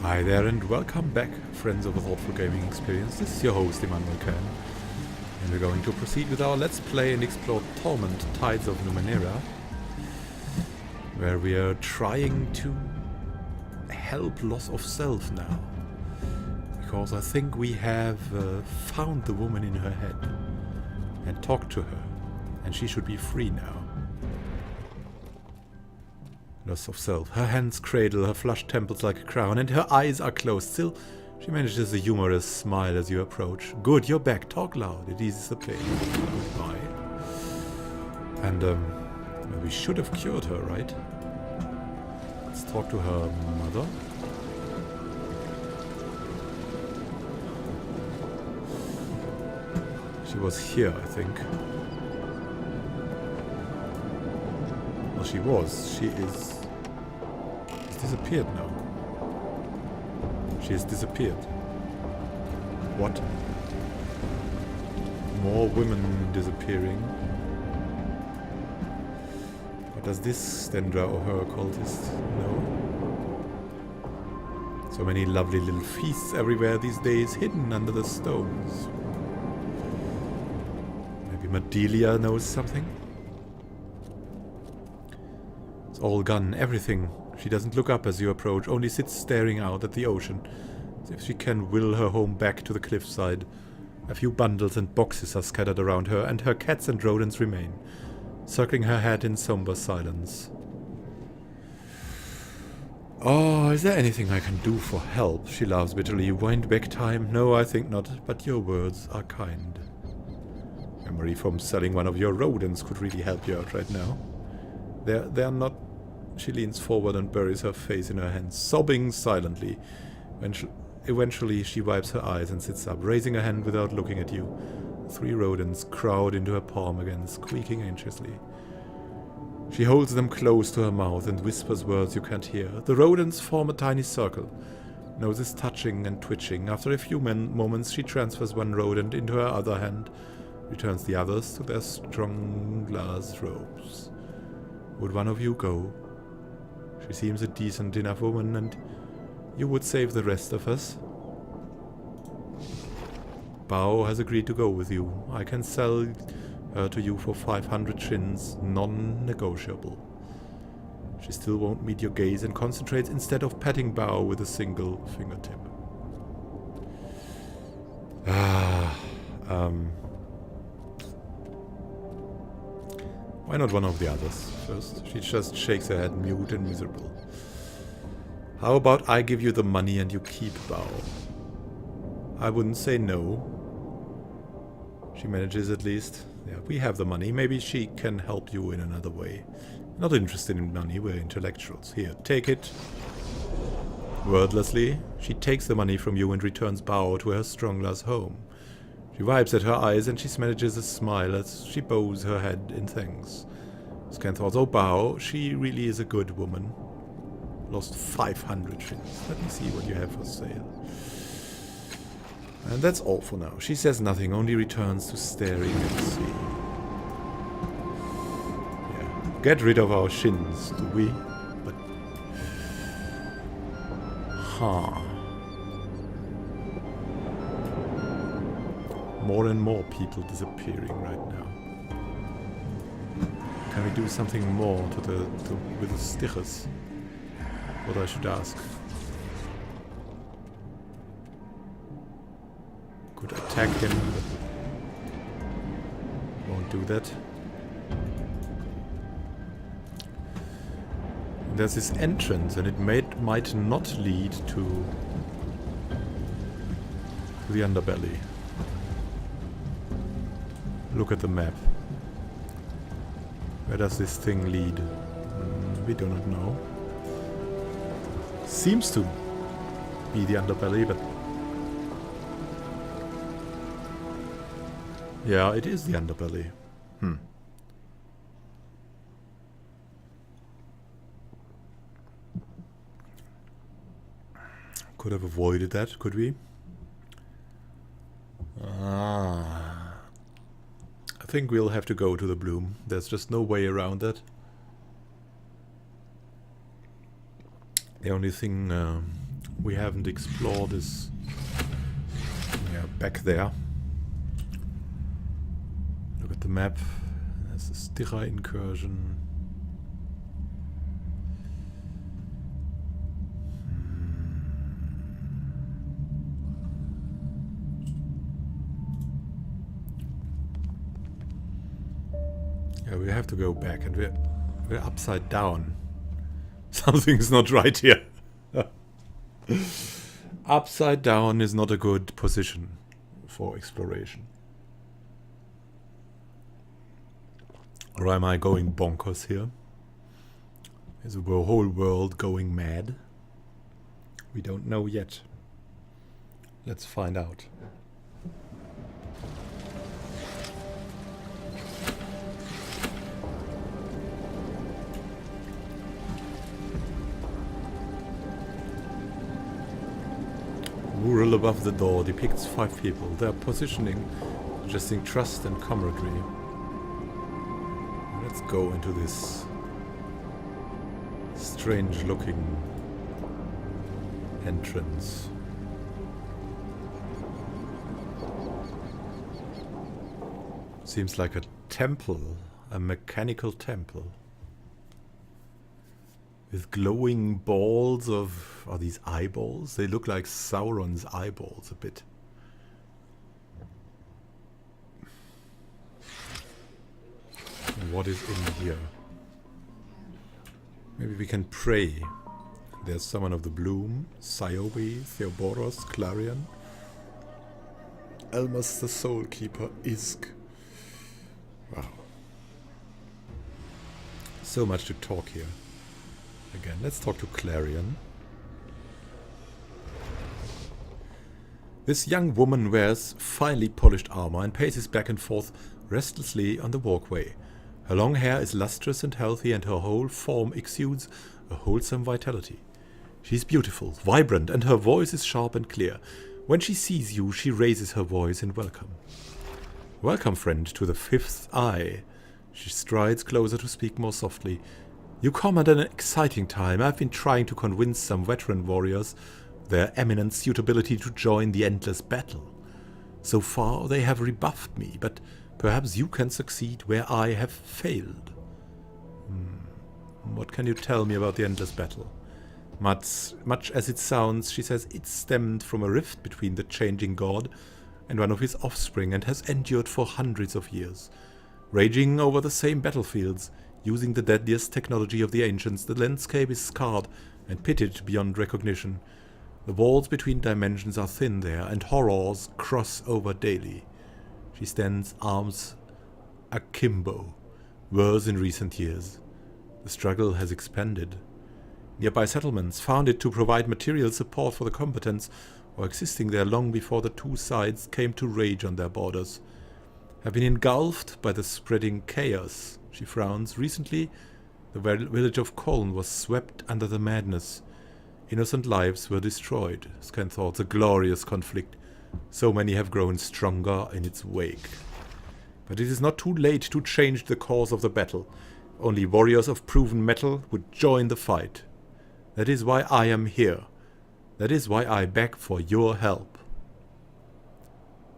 Hi there and welcome back, friends of a thoughtful gaming experience. This is your host, Emmanuel Kern, and we're going to proceed with our Let's Play and explore Torment, Tides of Numenera, where we are trying to help loss of self now. Because I think we have found the woman in her head and talked to her, and she should be free now. Loss of self. Her hands cradle her flushed temples like a crown, and her eyes are closed. Still, she manages a humorous smile as you approach. Good, you're back. Talk loud. It eases the pain. Goodbye. And, we should have cured her, right? Let's talk to her mother. She was here, I think. Well, she was. She is... She's disappeared now. She has disappeared. What? More women disappearing. What does this Stendra or her occultist know? So many lovely little feasts everywhere these days, hidden under the stones. Maybe Madelia knows something? It's all gone, everything. She doesn't look up as you approach, only sits staring out at the ocean, as if she can will her home back to the cliffside. A few bundles and boxes are scattered around her, and her cats and rodents remain, circling her head in somber silence. Oh, is there anything I can do for help? She laughs bitterly. Wind back time? No, I think not, but your words are kind. Memory from selling one of your rodents could really help you out right now. They're not... She leans forward and buries her face in her hands, sobbing silently. Eventually, she wipes her eyes and sits up, raising a hand without looking at you. 3 rodents crowd into her palm again, squeaking anxiously. She holds them close to her mouth and whispers words you can't hear. The rodents form a tiny circle, noses touching and twitching. After a few moments, she transfers one rodent into her other hand, returns the others to their strong glass robes. Would one of you go? She seems a decent enough woman, and you would save the rest of us. Bao has agreed to go with you. I can sell her to you for 500 shins, non-negotiable. She still won't meet your gaze and concentrates instead of patting Bao with a single fingertip. Why not one of the others first? She just shakes her head, mute and miserable. How about I give you the money and you keep Bao? I wouldn't say no. She manages at least. Yeah, we have the money. Maybe she can help you in another way. Not interested in money, we're intellectuals. Here, take it. Wordlessly, she takes the money from you and returns Bao to her strong glass home. She wipes at her eyes and she manages a smile as she bows her head in thanks. Scan thoughts, oh Bao, she really is a good woman. Lost 500 shins. Let me see what you have for sale. And that's all for now. She says nothing, only returns to staring at the sea. Yeah. Get rid of our shins, do we? But... Huh. More and more people disappearing right now. Can we do something more with the stichers? What I should ask. Could attack him, but won't do that. There's this entrance, and it might not lead to the underbelly. Look at the map. Where does this thing lead? We do not know. Seems to be the underbelly, but... Yeah, it is the underbelly. Could have avoided that, could we? I think we'll have to go to the bloom. There's just no way around that. The only thing we haven't explored is back there. Look at the map. There's the Styra incursion. Yeah, we have to go back, and we're upside down. Something's not right here. Upside down is not a good position for exploration. Or am I going bonkers here? Is the whole world going mad? We don't know yet. Let's find out. Mural above the door depicts 5 people. Their positioning suggesting trust and camaraderie. Let's go into this strange looking entrance. Seems like a temple, a mechanical temple. With glowing balls of... Are these eyeballs? They look like Sauron's eyeballs a bit. What is in here? Maybe we can pray. There's someone of the Bloom, Ciobe, Theoboros, Clarion, Elmas the Soul Keeper, Isk. Wow. So much to talk here. Again, let's talk to Clarion. This young woman wears finely polished armor and paces back and forth restlessly on the walkway. Her long hair is lustrous and healthy, and her whole form exudes a wholesome vitality. She's beautiful, vibrant, and her voice is sharp and clear. When she sees you, she raises her voice in welcome. Welcome, friend, to the 5th Eye. She strides closer to speak more softly. You come at an exciting time. I've been trying to convince some veteran warriors of their eminent suitability to join the endless battle. So far they have rebuffed me, but perhaps you can succeed where I have failed. What can you tell me about the endless battle? Much as it sounds, she says it stemmed from a rift between the changing god and one of his offspring and has endured for hundreds of years. Raging over the same battlefields, using the deadliest technology of the ancients, the landscape is scarred and pitted beyond recognition. The walls between dimensions are thin there, and horrors cross over daily. She stands arms akimbo, worse in recent years. The struggle has expanded. Nearby settlements, founded to provide material support for the combatants, or existing there long before the two sides came to rage on their borders, have been engulfed by the spreading chaos. She frowns. Recently, the village of Koln was swept under the madness. Innocent lives were destroyed. Scan thoughts, a glorious conflict. So many have grown stronger in its wake. But it is not too late to change the course of the battle. Only warriors of proven mettle would join the fight. That is why I am here. That is why I beg for your help.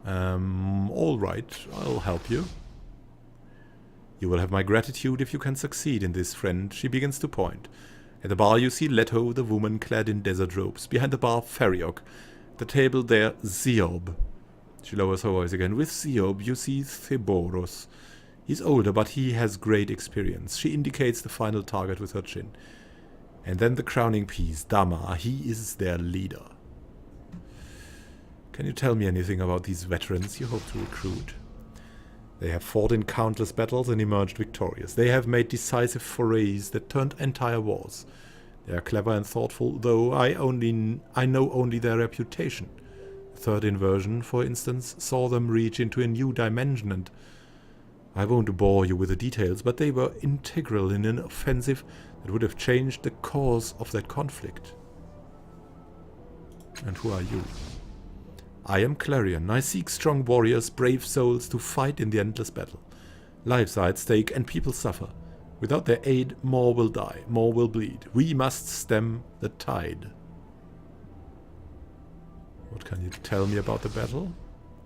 All right, I'll help you. You will have my gratitude if you can succeed in this, friend. She begins to point. At the bar you see Leto, the woman clad in desert robes. Behind the bar, Feriok. At the table there, Ziob. She lowers her voice again. With Ziob you see Theoboros. He's older, but he has great experience. She indicates the final target with her chin. And then the crowning piece, Dama. He is their leader. Can you tell me anything about these veterans you hope to recruit? They have fought in countless battles and emerged victorious. They have made decisive forays that turned entire wars. They are clever and thoughtful, though I know only their reputation. The third inversion, for instance, saw them reach into a new dimension, and I won't bore you with the details, but they were integral in an offensive that would have changed the course of that conflict. And who are you? I am Clarion. I seek strong warriors, brave souls to fight in the endless battle. Lives are at stake and people suffer. Without their aid, more will die, more will bleed. We must stem the tide. What can you tell me about the battle?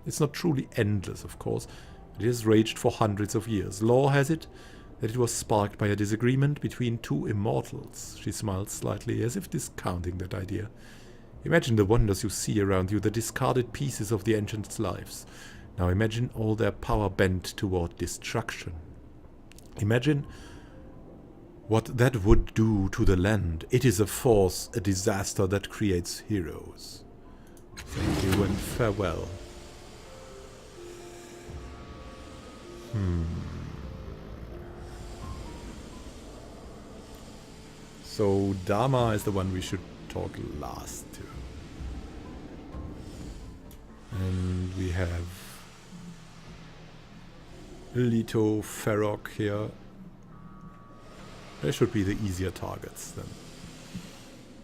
It's not truly endless, of course. It has raged for hundreds of years. Lore has it that it was sparked by a disagreement between two immortals. She smiled slightly, as if discounting that idea. Imagine the wonders you see around you, the discarded pieces of the ancients' lives. Now imagine all their power bent toward destruction. Imagine what that would do to the land. It is a force, a disaster that creates heroes. Thank you and farewell. So Dharma is the one we should talk last to. And we have Leto, Ferroc here. They should be the easier targets then.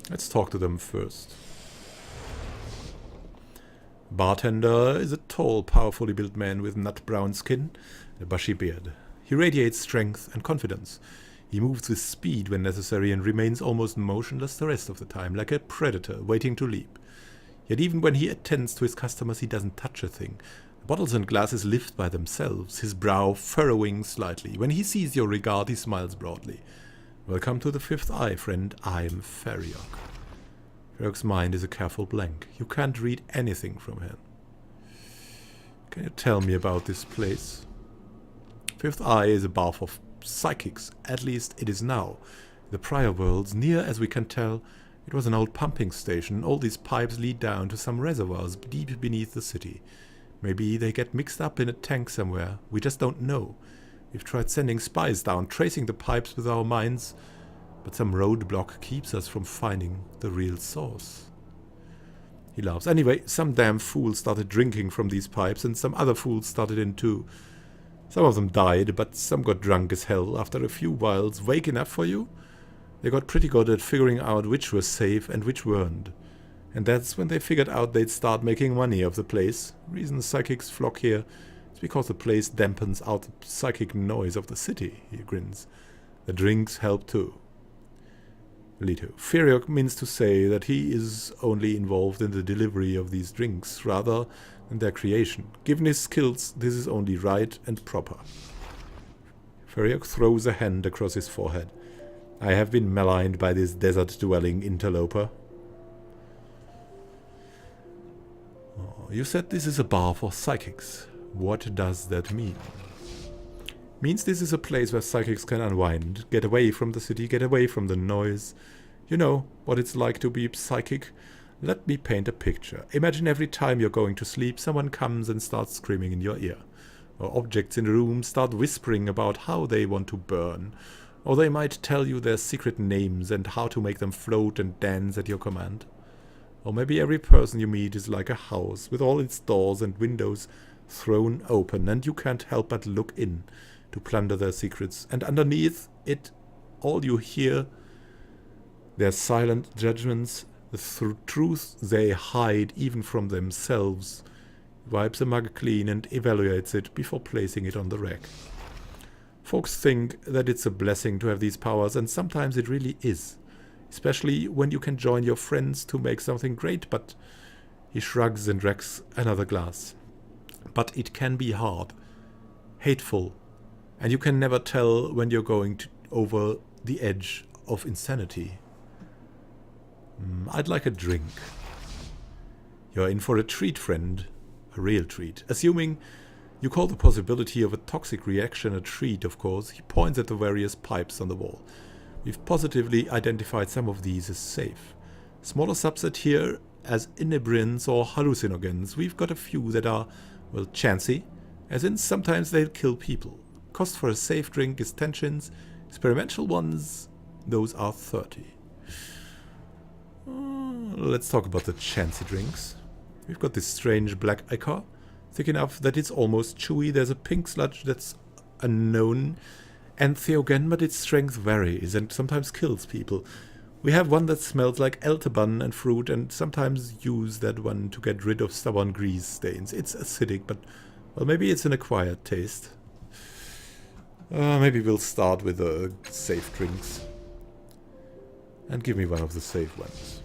Let's talk to them first. Bartender is a tall, powerfully built man with nut-brown skin and a bushy beard. He radiates strength and confidence. He moves with speed when necessary and remains almost motionless the rest of the time, like a predator waiting to leap. Yet even when he attends to his customers, he doesn't touch a thing. The bottles and glasses lift by themselves, his brow furrowing slightly. When he sees your regard, he smiles broadly. Welcome to the Fifth Eye, friend. I'm Ferriok. Ferriok's mind is a careful blank. You can't read anything from him. Can you tell me about this place? Fifth Eye is a bar for psychics, at least it is now. In the prior worlds, near as we can tell, it was an old pumping station. All these pipes lead down to some reservoirs deep beneath the city. Maybe they get mixed up in a tank somewhere. We just don't know. We've tried sending spies down, tracing the pipes with our minds, but some roadblock keeps us from finding the real source. He laughs. Anyway, some damn fool started drinking from these pipes, and some other fools started in too. Some of them died, but some got drunk as hell. After a few whiles, waking up for you, they got pretty good at figuring out which was safe and which weren't. And that's when they figured out they'd start making money of the place. Reason psychics flock here is because the place dampens out the psychic noise of the city, he grins. The drinks help too. Leto. Ferriok means to say that he is only involved in the delivery of these drinks, rather than their creation. Given his skills, this is only right and proper. Ferriok throws a hand across his forehead. I have been maligned by this desert-dwelling interloper. Oh, you said this is a bar for psychics. What does that mean? Means this is a place where psychics can unwind, get away from the city, get away from the noise. You know what it's like to be psychic? Let me paint a picture. Imagine every time you're going to sleep, someone comes and starts screaming in your ear. Or objects in the room start whispering about how they want to burn. Or they might tell you their secret names and how to make them float and dance at your command. Or maybe every person you meet is like a house with all its doors and windows thrown open, and you can't help but look in to plunder their secrets. And underneath it, all you hear, their silent judgments, the truth they hide even from themselves. Wipes a mug clean and evaluates it before placing it on the rack. Folks think that it's a blessing to have these powers, and sometimes it really is. Especially when you can join your friends to make something great, but he shrugs and racks another glass. But it can be hard, hateful, and you can never tell when you're going over the edge of insanity. I'd like a drink. You're in for a treat, friend. A real treat. Assuming you call the possibility of a toxic reaction a treat, of course. He points at the various pipes on the wall. We've positively identified some of these as safe. Smaller subset here as inebriants or hallucinogens. We've got a few that are, well, chancy, as in sometimes they'll kill people. Cost for a safe drink is 10 shins. Experimental ones, those are 30. Let's talk about the chancy drinks. We've got this strange black ichor, thick enough that it's almost chewy. There's a pink sludge that's unknown entheogen, but its strength varies and sometimes kills people. We have one that smells like elterbun and fruit, and sometimes use that one to get rid of stubborn grease stains. It's acidic, but, well, maybe it's an acquired taste. Maybe we'll start with the safe drinks. And give me one of the safe ones.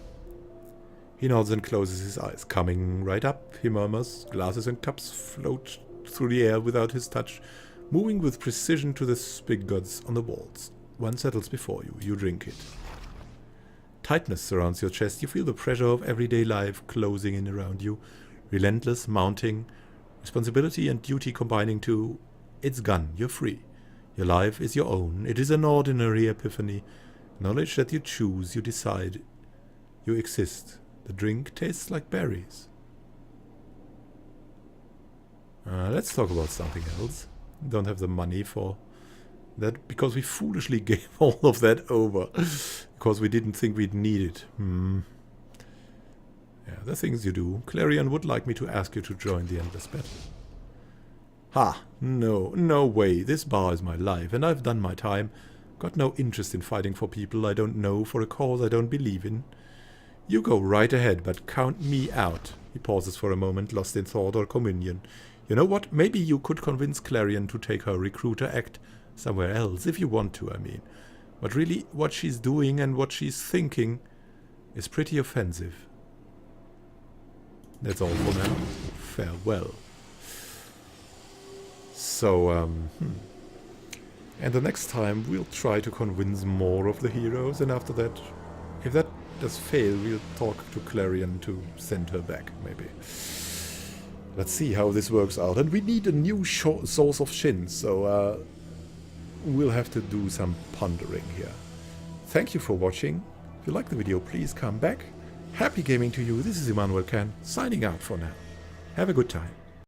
He nods and closes his eyes. Coming right up, he murmurs. Glasses and cups float through the air without his touch, moving with precision to the spigots on the walls. One settles before you. You drink it. Tightness surrounds your chest. You feel the pressure of everyday life closing in around you. Relentless, mounting. Responsibility and duty combining to... It's gone. You're free. Your life is your own. It is an ordinary epiphany. Knowledge that you choose, you decide. You exist. The drink tastes like berries. Let's talk about something else. Don't have the money for that because we foolishly gave all of that over because we didn't think we'd need it. Yeah, the things you do. Clarion would like me to ask you to join the endless battle. Ha! No way. This bar is my life, and I've done my time. Got no interest in fighting for people I don't know, for a cause I don't believe in. You go right ahead, but count me out. He pauses for a moment, lost in thought or communion. You know what? Maybe you could convince Clarion to take her recruiter act somewhere else, if you want to, I mean. But really, what she's doing and what she's thinking is pretty offensive. That's all for now. Farewell. So, and the next time we'll try to convince more of the heroes, and after that, if that does fail, we'll talk to Clarion to send her back, maybe. Let's see how this works out. And we need a new source of Shin, so we'll have to do some pondering here. Thank you for watching. If you liked the video, please come back. Happy gaming to you. This is Immanuel Can, signing out for now. Have a good time.